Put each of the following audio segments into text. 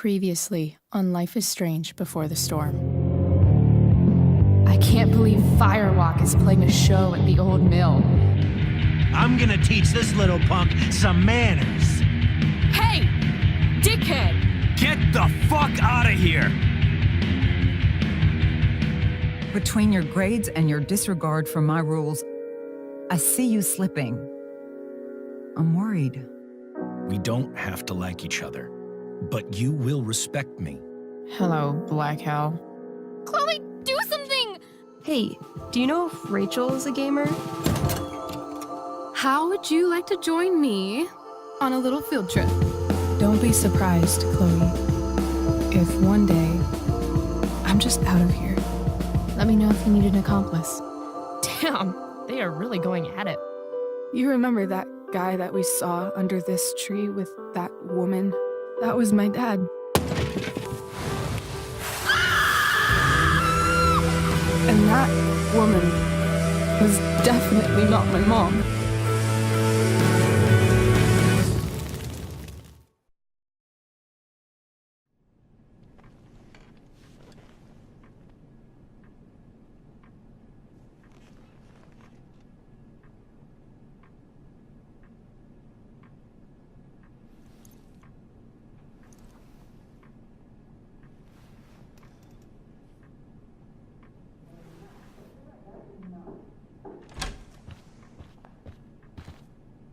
Previously on Life is Strange Before the Storm. I can't believe Firewalk is playing a show at the old mill. I'm gonna teach this little punk some manners. Hey! Dickhead! Get the fuck out of here! Between your grades and your disregard for my rules, I see you slipping. I'm worried. We don't have to like each other, but you will respect me. Hello, Black Hell. Chloe, do something! Hey, do you know if Rachel is a gamer? How would you like to join me on a little field trip? Don't be surprised, Chloe, if one day I'm just out of here. Let me know if you need an accomplice. Damn, they are really going at it. You remember that guy that we saw under this tree with that woman? That was my dad. And that woman was definitely not my mom.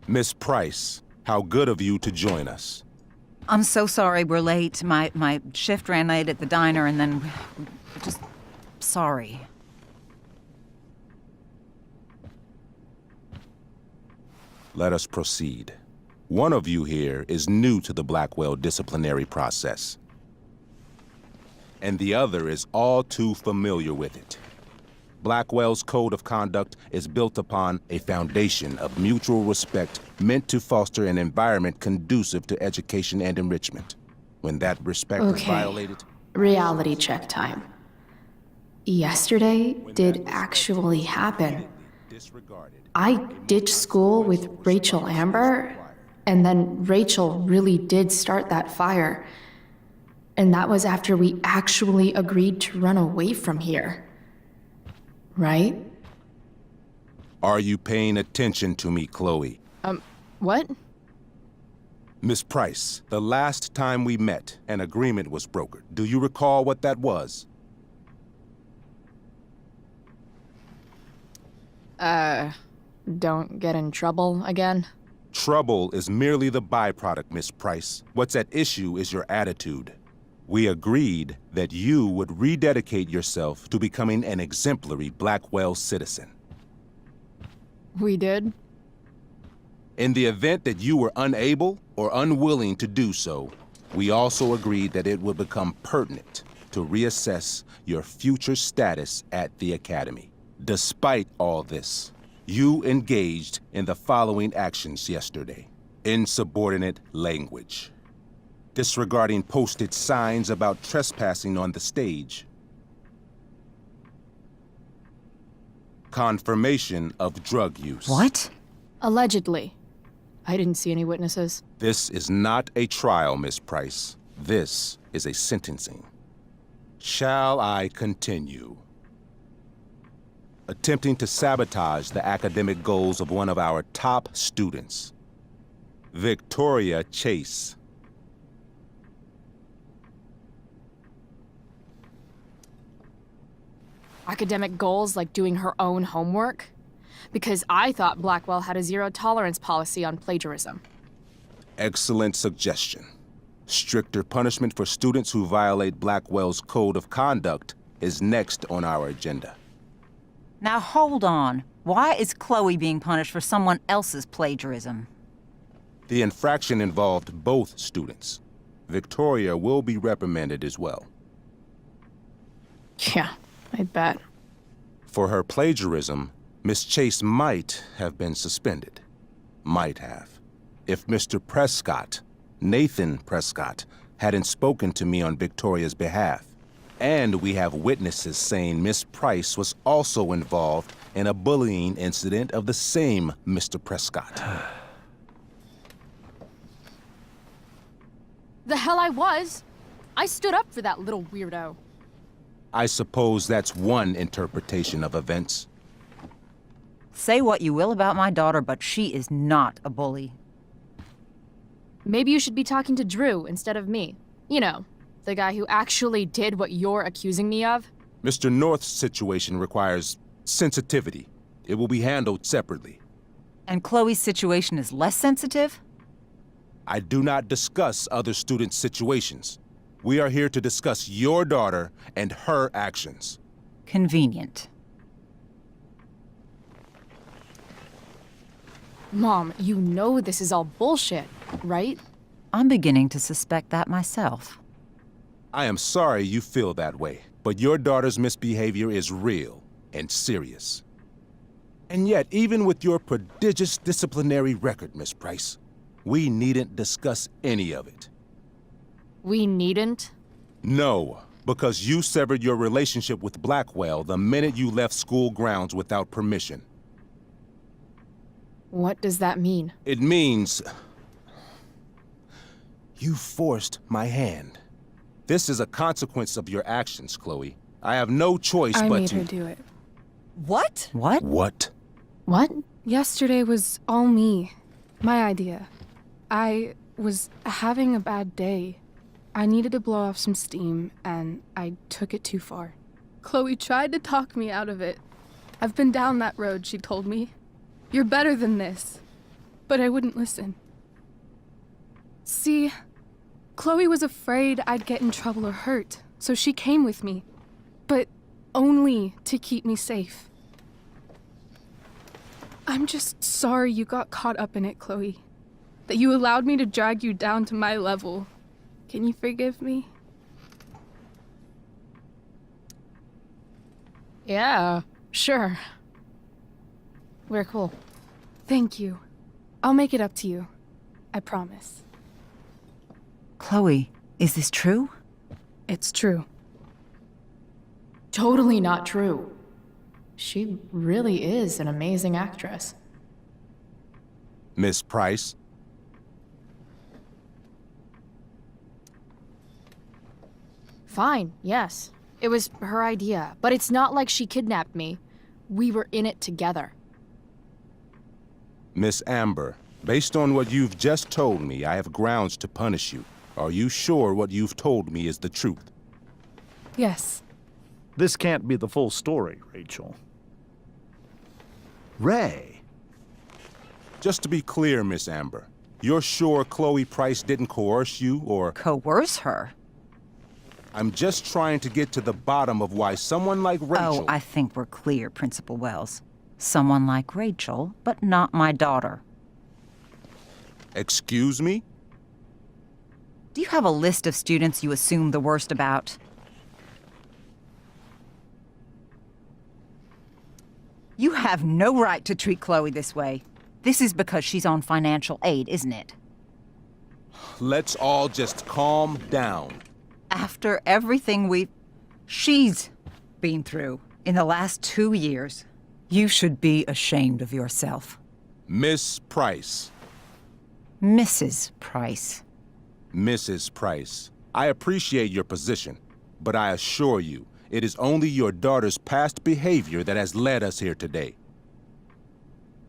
Miss Price, how good of you to join us. I'm so sorry we're late. My shift ran late at the diner and then... just... sorry. Let us proceed. One of you here is new to the Blackwell disciplinary process, and the other is all too familiar with it. Blackwell's code of conduct is built upon a foundation of mutual respect meant to foster an environment conducive to education and enrichment. When that respect is violated... Reality check time. Yesterday did actually happen. I ditched school with Rachel Amber, and then Rachel really did start that fire. And that was after we actually agreed to run away from here. Right? Are you paying attention to me, Chloe? What? Miss Price, the last time we met, an agreement was brokered. Do you recall what that was? Don't get in trouble again? Trouble is merely the byproduct, Miss Price. What's at issue is your attitude. We agreed that you would rededicate yourself to becoming an exemplary Blackwell citizen. We did? In the event that you were unable or unwilling to do so, we also agreed that it would become pertinent to reassess your future status at the Academy. Despite all this, you engaged in the following actions yesterday. Insubordinate language. Disregarding posted signs about trespassing on the stage. Confirmation of drug use. What? Allegedly. I didn't see any witnesses. This is not a trial, Miss Price. This is a sentencing. Shall I continue? Attempting to sabotage the academic goals of one of our top students, Victoria Chase. Academic goals like doing her own homework? Because I thought Blackwell had a zero-tolerance policy on plagiarism. Excellent suggestion. Stricter punishment for students who violate Blackwell's code of conduct is next on our agenda. Now hold on. Why is Chloe being punished for someone else's plagiarism? The infraction involved both students. Victoria will be reprimanded as well. Yeah, I bet. For her plagiarism, Miss Chase might have been suspended. Might have. If Mr. Prescott, Nathan Prescott, hadn't spoken to me on Victoria's behalf. And we have witnesses saying Miss Price was also involved in a bullying incident of the same Mr. Prescott. The hell I was. I stood up for that little weirdo. I suppose that's one interpretation of events. Say what you will about my daughter, but she is not a bully. Maybe you should be talking to Drew instead of me. You know, the guy who actually did what you're accusing me of. Mr. North's situation requires sensitivity. It will be handled separately. And Chloe's situation is less sensitive? I do not discuss other students' situations. We are here to discuss your daughter and her actions. Convenient. Mom, you know this is all bullshit, right? I'm beginning to suspect that myself. I am sorry you feel that way, but your daughter's misbehavior is real and serious. And yet, even with your prodigious disciplinary record, Miss Price, we needn't discuss any of it. We needn't? No, because you severed your relationship with Blackwell the minute you left school grounds without permission. What does that mean? It means you forced my hand. This is a consequence of your actions, Chloe. I have no choice I but made to... her do it. What? What? What? What? Yesterday was all me. My idea. I was having a bad day. I needed to blow off some steam, and I took it too far. Chloe tried to talk me out of it. I've been down that road, she told me. You're better than this. But I wouldn't listen. See, Chloe was afraid I'd get in trouble or hurt, so she came with me. But only to keep me safe. I'm just sorry you got caught up in it, Chloe. That you allowed me to drag you down to my level. Can you forgive me? Yeah, sure. We're cool. Thank you. I'll make it up to you. I promise. Chloe, is this true? It's true. Totally not true. She really is an amazing actress. Miss Price? Fine, yes. It was her idea, but it's not like she kidnapped me. We were in it together. Miss Amber, based on what you've just told me, I have grounds to punish you. Are you sure what you've told me is the truth? Yes. This can't be the full story, Rachel. Ray. Just to be clear, Miss Amber, you're sure Chloe Price didn't coerce you, or... Coerce her? I'm just trying to get to the bottom of why someone like Rachel... Oh, I think we're clear, Principal Wells. Someone like Rachel, but not my daughter. Excuse me? Do you have a list of students you assume the worst about? You have no right to treat Chloe this way. This is because she's on financial aid, isn't it? Let's all just calm down. After everything she's been through in the last 2 years, you should be ashamed of yourself. Miss Price. Mrs. Price. Mrs. Price, I appreciate your position, but I assure you, it is only your daughter's past behavior that has led us here today.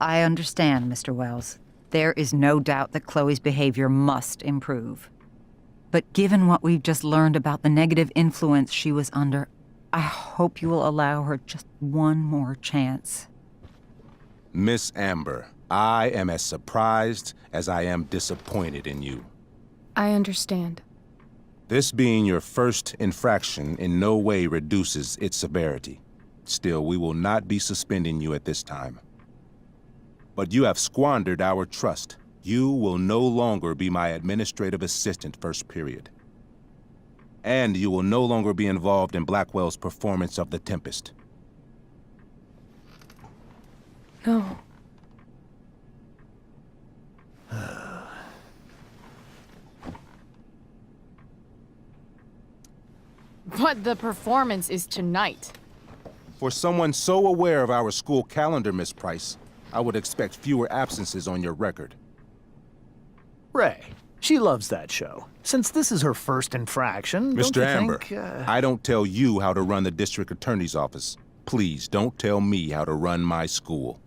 I understand, Mr. Wells. There is no doubt that Chloe's behavior must improve. But given what we've just learned about the negative influence she was under, I hope you will allow her just one more chance. Miss Amber, I am as surprised as I am disappointed in you. I understand. This being your first infraction in no way reduces its severity. Still, we will not be suspending you at this time. But you have squandered our trust. You will no longer be my administrative assistant first period. And you will no longer be involved in Blackwell's performance of The Tempest. No. But the performance is tonight. For someone so aware of our school calendar, Miss Price, I would expect fewer absences on your record. Ray, She loves that show. Since this is her first infraction, don't Mr. you Amber, think, I don't tell you how to run the district attorney's office. Please don't tell me how to run my school.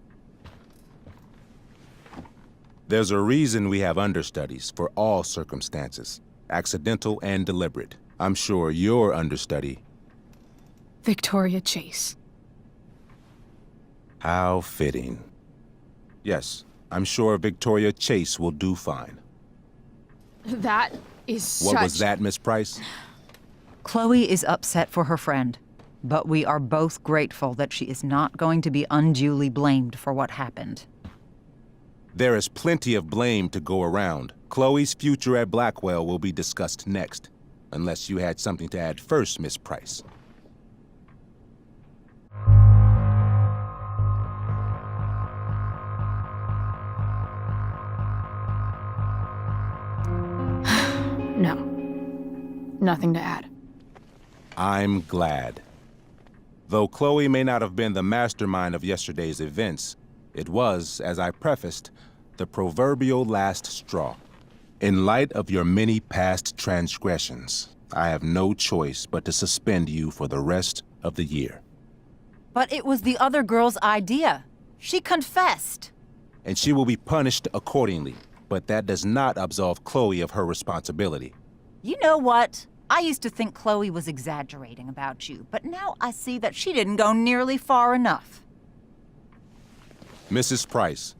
There's a reason we have understudies for all circumstances, accidental and deliberate. I'm sure your understudy. Victoria Chase. How fitting. Yes, I'm sure Victoria Chase will do fine. That is What was that, Miss Price? Chloe is upset for her friend, but we are both grateful that she is not going to be unduly blamed for what happened. There is plenty of blame to go around. Chloe's future at Blackwell will be discussed next, unless you had something to add first, Miss Price. No. Nothing to add. I'm glad. Though Chloe may not have been the mastermind of yesterday's events, it was, as I prefaced, the proverbial last straw. In light of your many past transgressions, I have no choice but to suspend you for the rest of the year. But it was the other girl's idea. She confessed. And she will be punished accordingly, but that does not absolve Chloe of her responsibility. You know what? I used to think Chloe was exaggerating about you, but now I see that she didn't go nearly far enough. Mrs. Price,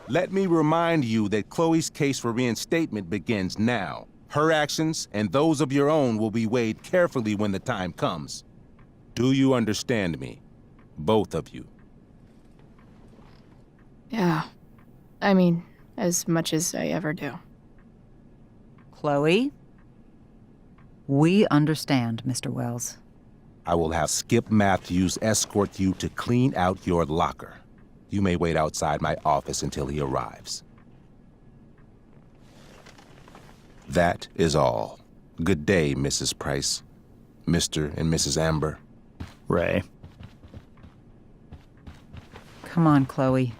let me remind you that Chloe's case for reinstatement begins now. Her actions and those of your own will be weighed carefully when the time comes. Do you understand me? Both of you. Yeah. I mean, as much as I ever do. Chloe? We understand, Mr. Wells. I will have Skip Matthews escort you to clean out your locker. You may wait outside my office until he arrives. That is all. Good day, Mrs. Price. Mr. and Mrs. Amber. Ray. Come on, Chloe.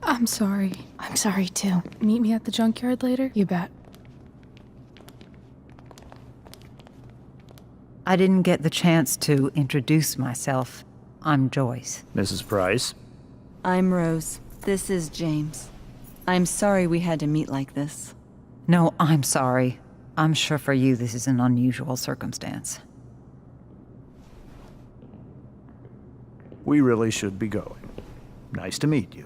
I'm sorry. I'm sorry too. Meet me at the junkyard later? You bet. I didn't get the chance to introduce myself. I'm Joyce. Mrs. Price. I'm Rose. This is James. I'm sorry we had to meet like this. No, I'm sorry. I'm sure for you this is an unusual circumstance. We really should be going. Nice to meet you.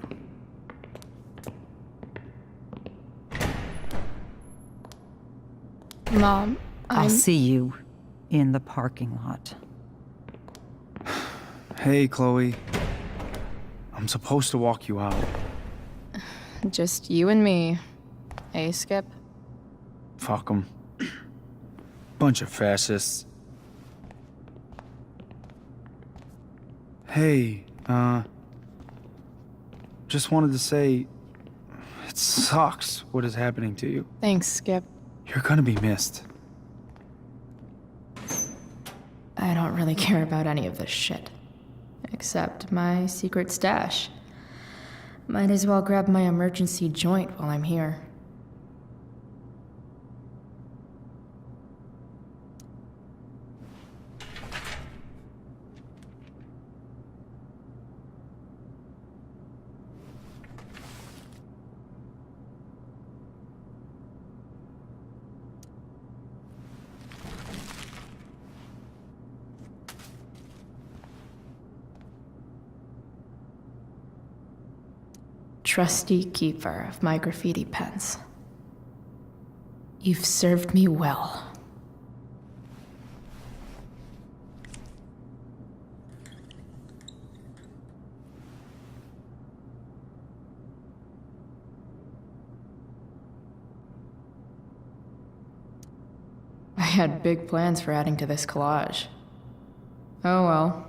Mom, I'll see you in the parking lot. Hey, Chloe. I'm supposed to walk you out. Just you and me. Hey, Skip? Fuck 'em. Bunch of fascists. Hey, just wanted to say, it sucks what is happening to you. Thanks, Skip. You're gonna be missed. I don't really care about any of this shit. Except my secret stash. Might as well grab my emergency joint while I'm here. Trusty keeper of my graffiti pens. You've served me well. I had big plans for adding to this collage. Oh well.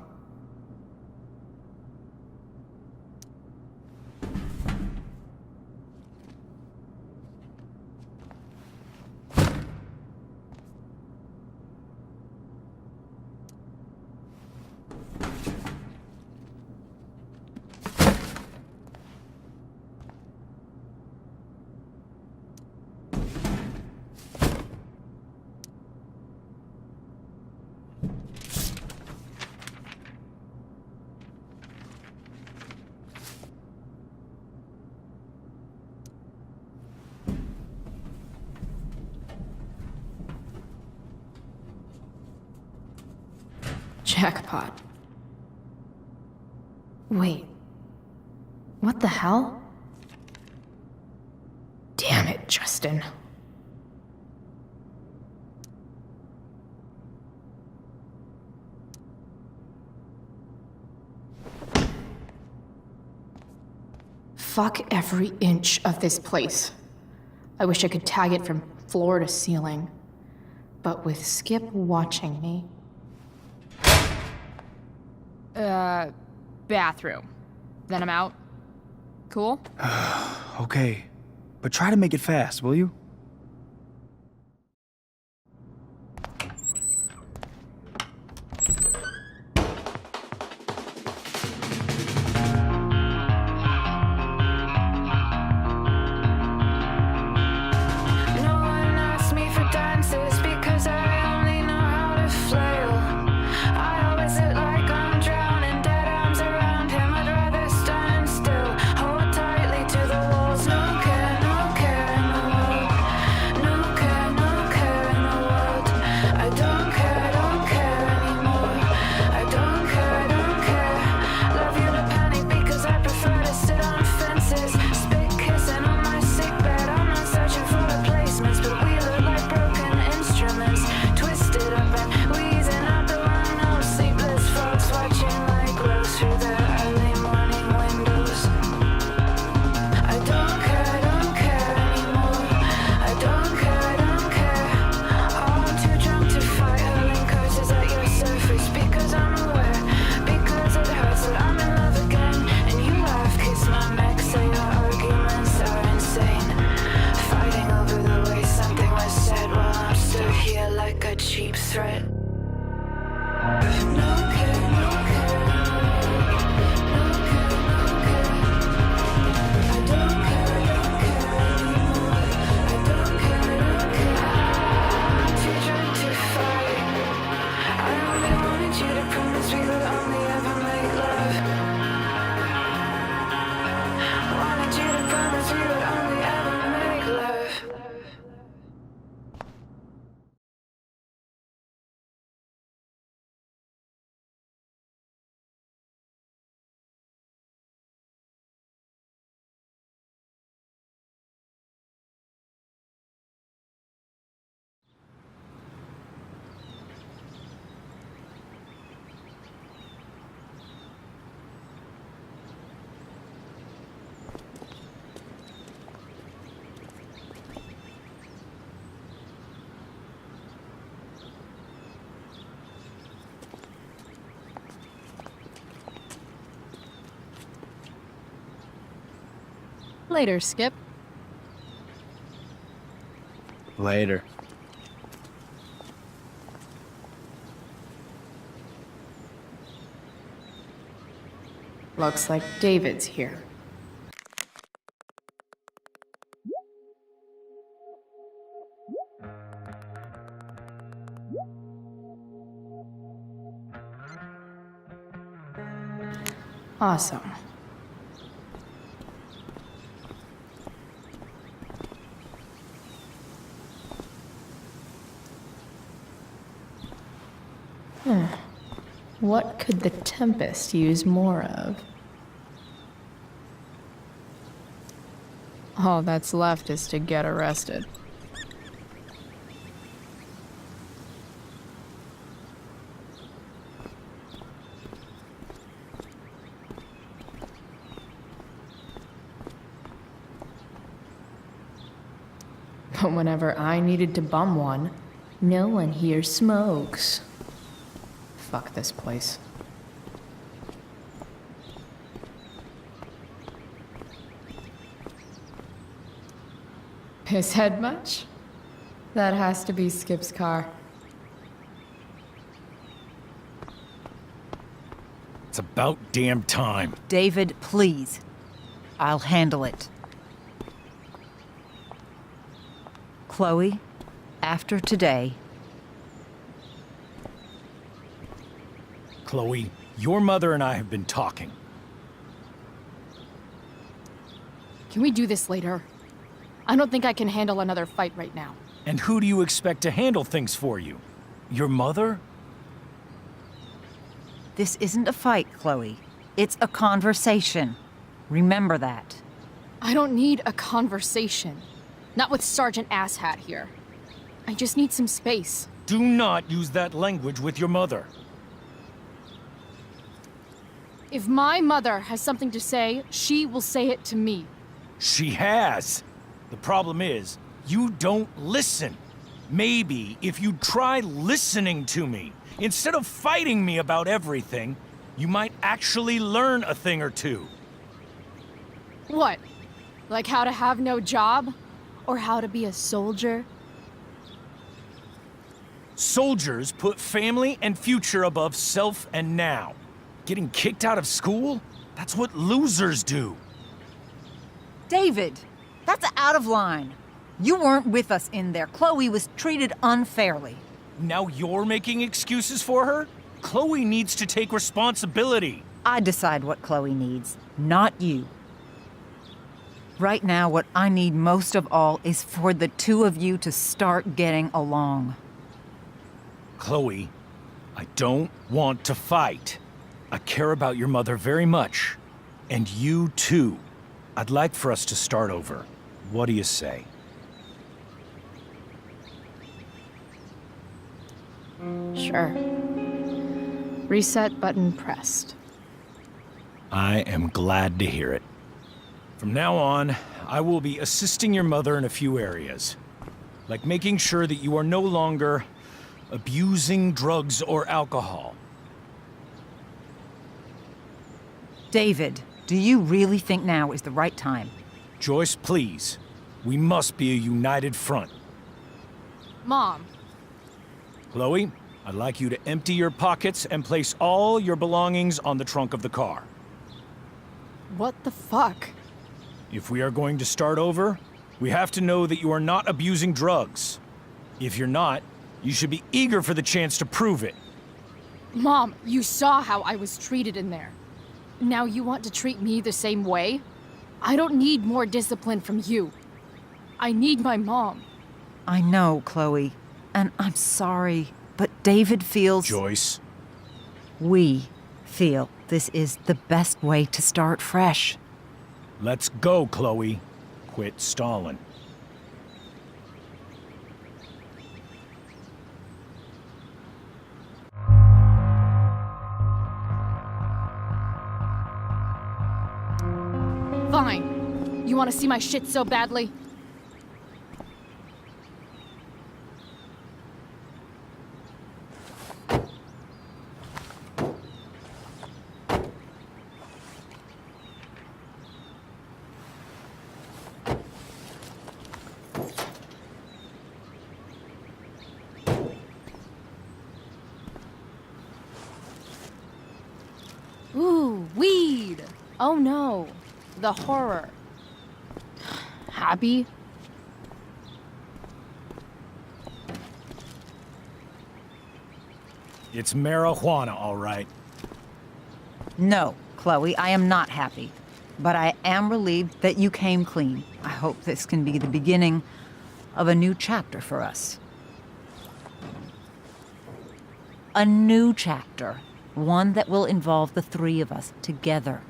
Jackpot. Wait. What the hell? Damn it, Justin. Fuck every inch of this place. I wish I could tag it from floor to ceiling. But with Skip watching me... Bathroom. Then I'm out. Cool? Okay, but try to make it fast, will you? Later, Skip. Later. Looks like David's here. Awesome. What could the Tempest use more of? All that's left is to get arrested. But whenever I needed to bum one, no one here smokes. Fuck this place. Pisshead much? That has to be Skip's car. It's about damn time. David, please. I'll handle it. Chloe, after today... Chloe, your mother and I have been talking. Can we do this later? I don't think I can handle another fight right now. And who do you expect to handle things for you? Your mother? This isn't a fight, Chloe. It's a conversation. Remember that. I don't need a conversation. Not with Sergeant Asshat here. I just need some space. Do not use that language with your mother. If my mother has something to say, she will say it to me. She has. The problem is, you don't listen. Maybe if you try listening to me, instead of fighting me about everything, you might actually learn a thing or two. What? Like how to have no job? Or how to be a soldier? Soldiers put family and future above self and now. Getting kicked out of school? That's what losers do. David, that's out of line. You weren't with us in there. Chloe was treated unfairly. Now you're making excuses for her? Chloe needs to take responsibility. I decide what Chloe needs, not you. Right now, what I need most of all is for the two of you to start getting along. Chloe, I don't want to fight. I care about your mother very much. And you too. I'd like for us to start over. What do you say? Sure. Reset button pressed. I am glad to hear it. From now on, I will be assisting your mother in a few areas. Like making sure that you are no longer abusing drugs or alcohol. David, do you really think now is the right time? Joyce, please. We must be a united front. Mom, Chloe, I'd like you to empty your pockets and place all your belongings on the trunk of the car. what the fuck? If we are going to start over, we have to know that you are not abusing drugs. If you're not, you should be eager for the chance to prove it. Mom, you saw how I was treated in there. Now you want to treat me the same way? I don't need more discipline from you. I need my mom. I know, Chloe, and I'm sorry, but David feels... Joyce. We feel this is the best way to start fresh. Let's go, Chloe. Quit stalling. Fine. You want to see my shit so badly? Ooh, weed! Oh no, the horror. Happy? It's marijuana, all right. No, Chloe, I am not happy. But I am relieved that you came clean. I hope this can be the beginning of a new chapter for us. A new chapter. One that will involve the three of us together.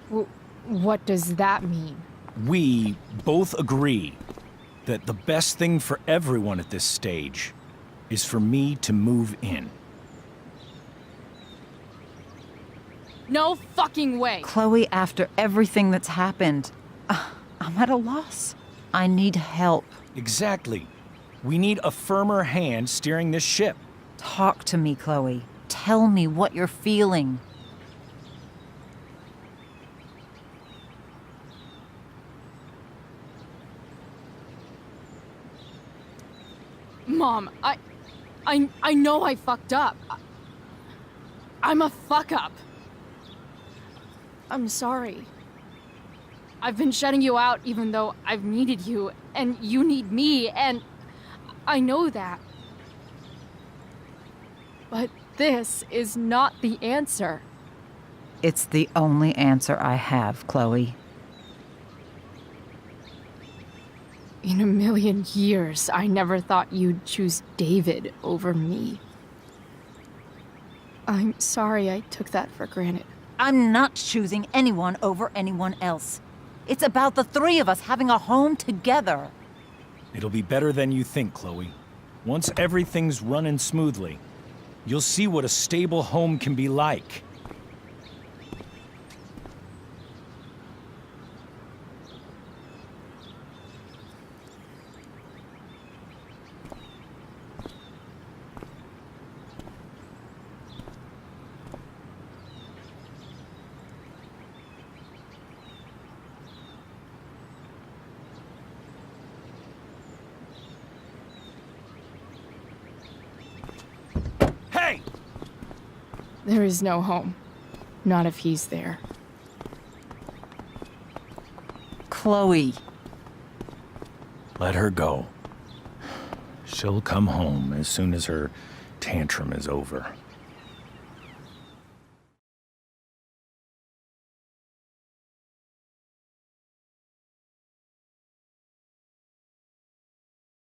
What does that mean? We both agree that the best thing for everyone at this stage is for me to move in. No fucking way! Chloe, after everything that's happened, I'm at a loss. I need help. Exactly. We need a firmer hand steering this ship. Talk to me, Chloe. Tell me what you're feeling. Mom, I know I fucked up. I'm a fuck up. I'm sorry. I've been shutting you out even though I've needed you, and you need me, and I know that. But this is not the answer. It's the only answer I have, Chloe. In a million years, I never thought you'd choose David over me. I'm sorry I took that for granted. I'm not choosing anyone over anyone else. It's about the three of us having a home together. It'll be better than you think, Chloe. Once everything's running smoothly, you'll see what a stable home can be like. Hey! There is no home. Not if he's there. Chloe. Let her go. She'll come home as soon as her tantrum is over.